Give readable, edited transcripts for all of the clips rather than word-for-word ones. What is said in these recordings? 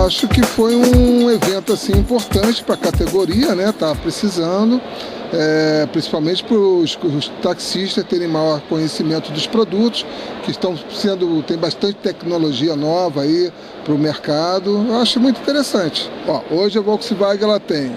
acho que foi um evento assim importante para a categoria, né? Tá precisando, principalmente para os taxistas terem maior conhecimento dos produtos que tem bastante tecnologia nova aí para o mercado. Eu acho muito interessante. Hoje a Volkswagen ela tem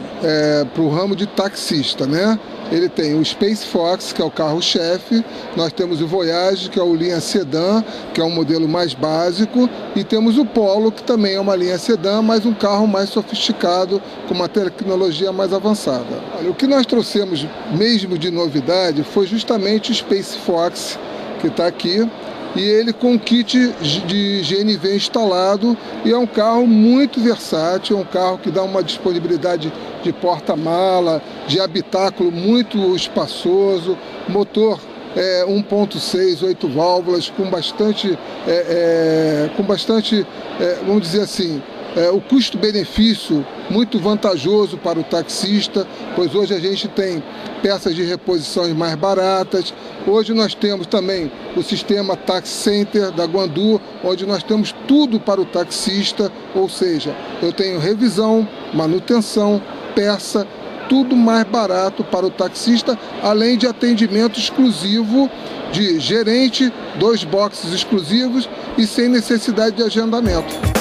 para o ramo de taxista, né? Ele tem o Space Fox, que é o carro-chefe, nós temos o Voyage, que é o linha sedã, que é um modelo mais básico, e temos o Polo, que também é uma linha sedã, mas um carro mais sofisticado, com uma tecnologia mais avançada. Olha, o que nós trouxemos mesmo de novidade foi justamente o Space Fox, que está aqui, e ele com kit de GNV instalado, e é um carro muito versátil, é um carro que dá uma disponibilidade de porta-mala, de habitáculo muito espaçoso, motor 1.6, 8 válvulas, com bastante, vamos dizer assim, o custo-benefício muito vantajoso para o taxista, pois hoje a gente tem peças de reposições mais baratas. Hoje nós temos também o sistema Tax Center da Guandu, onde nós temos tudo para o taxista, ou seja, eu tenho revisão, manutenção, peça, tudo mais barato para o taxista, além de atendimento exclusivo de gerente, 2 boxes exclusivos e sem necessidade de agendamento.